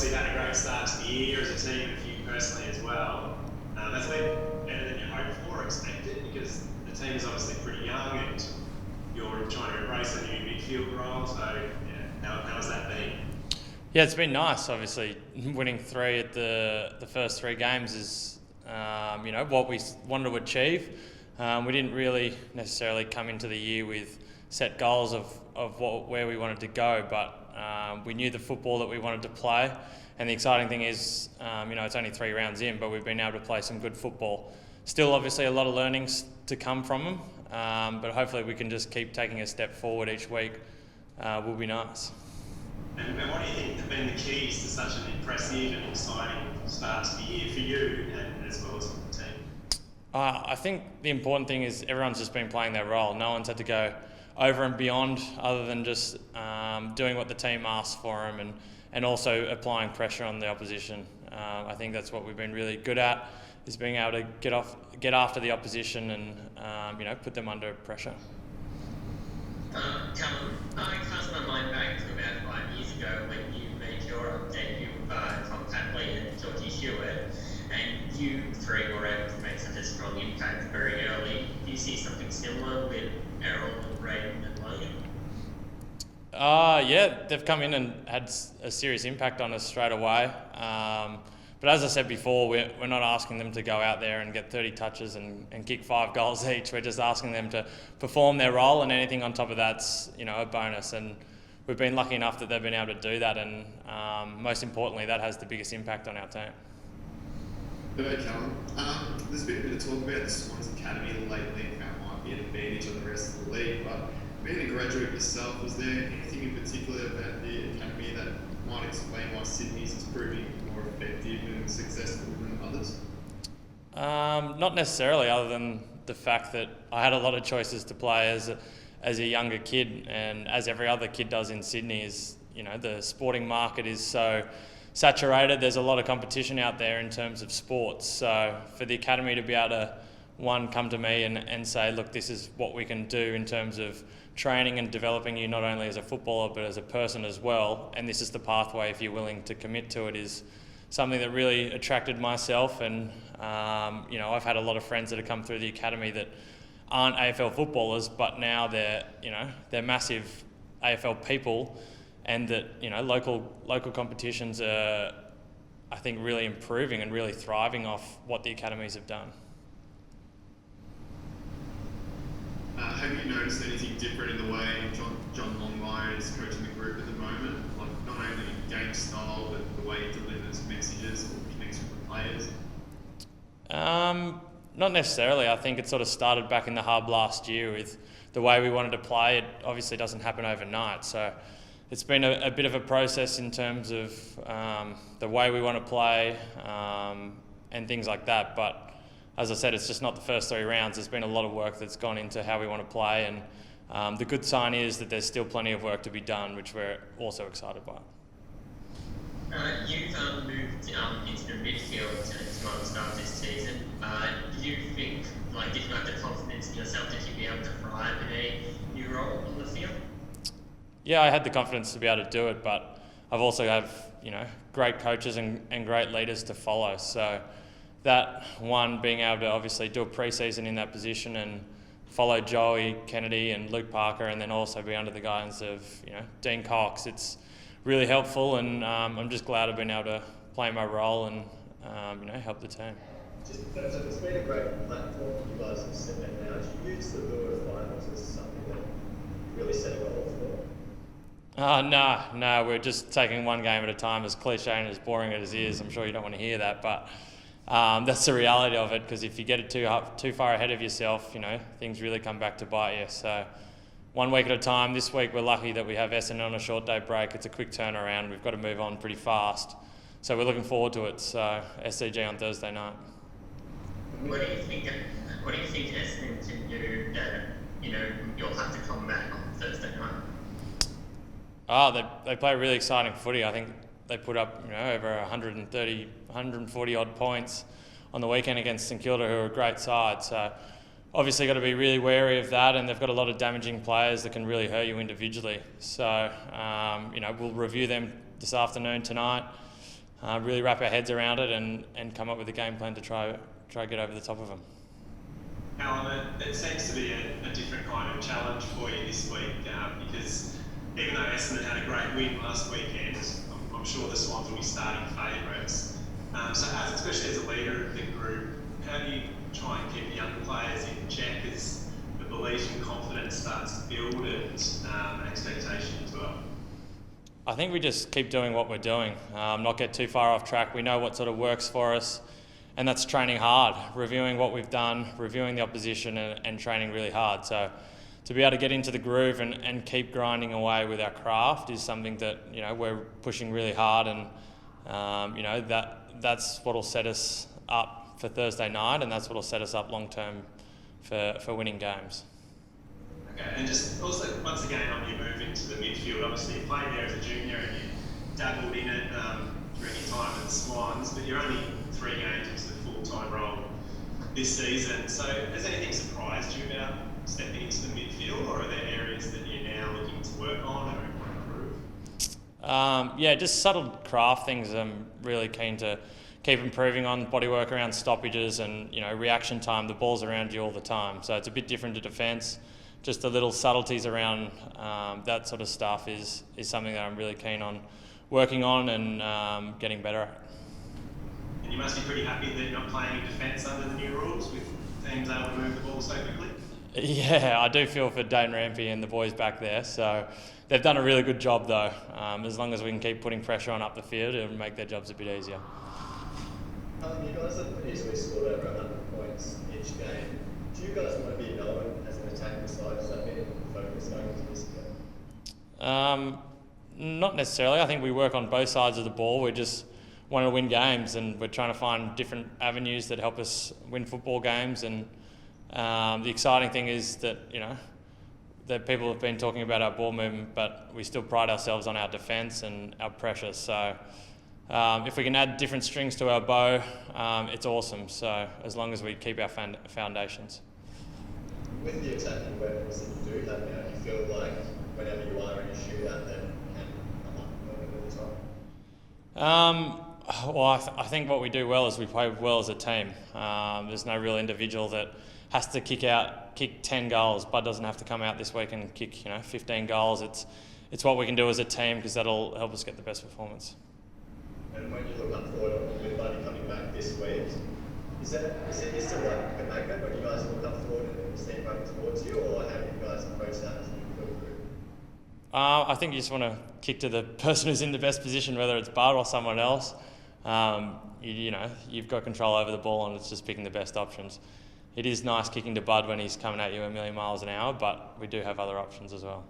obviously had a great start to the year as a team and for you personally as well. That's been better than you hoped for or expected, because the team is obviously pretty young and you're trying to embrace a new midfield role. So, yeah, how's that been? Yeah, it's been nice. Obviously, winning 3 at the first 3 games is what we wanted to achieve. We didn't really necessarily come into the year with set goals of where we wanted to go, but we knew the football that we wanted to play. And the exciting thing is, it's only 3 rounds in, but we've been able to play some good football. Still, obviously, a lot of learnings to come from them, but hopefully we can just keep taking a step forward each week. Will be nice. And what do you think have been the keys to such an impressive and exciting start to the year for you and as well as for the team? I think the important thing is everyone's just been playing their role. No one's had to go over and beyond other than just doing what the team asks for them and also applying pressure on the opposition. I think that's what we've been really good at, is being able to get after the opposition and put them under pressure. Callum, I cast my mind back to about 5 years ago when you made your debut with Tom Tapley and Georgie Hewitt, and you 3 were able to make such a strong impact very early. Do you see something similar with Errol and Braden and Logan? Yeah, they've come in and had a serious impact on us straight away. But as I said before, we're not asking them to go out there and get 30 touches and kick 5 goals each. We're just asking them to perform their role, and anything on top of that's a bonus. And we've been lucky enough that they've been able to do that, and most importantly, that has the biggest impact on our team. Hello, Callum. There's been a bit of talk about the Swans Academy lately and how it might be an advantage on the rest of the league, but being a graduate yourself, was there anything in particular about the academy that might explain why Sydney's is proving more effective and successful than others? Not necessarily, other than the fact that I had a lot of choices to play as a younger kid, and as every other kid does in Sydney, is the sporting market is so saturated. There's a lot of competition out there in terms of sports. So for the academy to be able to come to me and say, look, this is what we can do in terms of training and developing you not only as a footballer but as a person as well, and this is the pathway if you're willing to commit to it, is something that really attracted myself. And I've had a lot of friends that have come through the academy that aren't AFL footballers, but now they're massive AFL people, and that local competitions are, I think, really improving and really thriving off what the academies have done. Have you noticed anything different in the way John Longmire is coaching the group at the moment? Like, not only game style, but the way he delivers messages or connects with the players? Not necessarily. I think it sort of started back in the hub last year with the way we wanted to play. It obviously doesn't happen overnight, so it's been a bit of a process in terms of the way we want to play and things like that. But as I said, it's just not the first 3 rounds. There's been a lot of work that's gone into how we want to play, and the good sign is that there's still plenty of work to be done, which we're also excited by. You've moved into the midfield to start this season. Did you have the confidence in yourself that you'd be able to thrive in a new role on the field? Yeah, I had the confidence to be able to do it, but I've also have great coaches and great leaders to follow. So that one, being able to obviously do a pre-season in that position and follow Joey Kennedy and Luke Parker, and then also be under the guidance of Dean Cox, it's really helpful, and I'm just glad I've been able to play my role and help the team. It's been a great platform you guys have set now. Do you use the Lure finals as something that really set a goal for? No, we're just taking one game at a time, as cliche and as boring as it is. I'm sure you don't want to hear that, but that's the reality of it, because if you get it too far ahead of yourself, things really come back to bite you. So 1 week at a time. This week we're lucky that we have Essendon on a short day break. It's a quick turnaround. We've got to move on pretty fast. So we're looking forward to it. So SCG on Thursday night. What do you think Essendon can do that, you'll have to come back on Thursday night? They play really exciting footy. I think they put up over 140 odd points on the weekend against St Kilda, who are a great side. So obviously got to be really wary of that, and they've got a lot of damaging players that can really hurt you individually. So we'll review them this afternoon tonight, really wrap our heads around it and come up with a game plan to try get over the top of them. Callum, it seems to be a different kind of challenge for you this week because even though Essendon had a great win last weekend, I'm sure the Swans will be starting favourites. So especially as a leader of the group, how do you try and keep the young players in check as the belief and confidence starts to build and expectation as well? I think we just keep doing what we're doing, not get too far off track. We know what sort of works for us, and that's training hard, reviewing what we've done, reviewing the opposition and training really hard. So to be able to get into the groove and keep grinding away with our craft is something that, you know, we're pushing really hard, and you know, that's what will set us up for Thursday night, and that's what will set us up long term for winning games. Okay, and just also once again on your move into the midfield, obviously you played there as a junior and you dabbled in it during your time at the Swans, but you're only 3 games into the full-time role this season. So has anything surprised you about stepping into the midfield, or are there areas that you're now looking to work on or improve? Yeah, just subtle craft things I'm really keen to keep improving on. Bodywork around stoppages and, you know, reaction time. The ball's around you all the time, so it's a bit different to defence. Just the little subtleties around that sort of stuff is something that I'm really keen on working on and getting better at. And you must be pretty happy that you're not playing in defence under the new rules with teams able to move the ball so quickly? Yeah, I do feel for Dane Rampy and the boys back there. So they've done a really good job though. As long as we can keep putting pressure on up the field, it'll make their jobs a bit easier. You guys have easily scored over 100 points each game. Do you guys want to be known as an attacking side? Does that mean focus going into this game? Not necessarily. I think we work on both sides of the ball. We just want to win games, and we're trying to find different avenues that help us win football games. And the exciting thing is that, you know, that people have been talking about our ball movement, but we still pride ourselves on our defence and our pressure. So if we can add different strings to our bow, it's awesome. So as long as we keep our foundations. With the attacking weapons that you do have now, you feel like whenever you are in a shootout, that can come up moment at a time? Well, I think what we do well is we play well as a team. There's no real individual that has to kick 10 goals. Bud doesn't have to come out this week and kick 15 goals. It's what we can do as a team, because that'll help us get the best performance. And when you look up forward with Buddy coming back this week, is it still like a magnet when you guys look up forward and see him running towards you, or how do you guys approach that as a midfield group? I think you just want to kick to the person who's in the best position, whether it's Bud or someone else. You've got control over the ball, and it's just picking the best options. It is nice kicking to Bud when he's coming at you a million miles an hour, but we do have other options as well.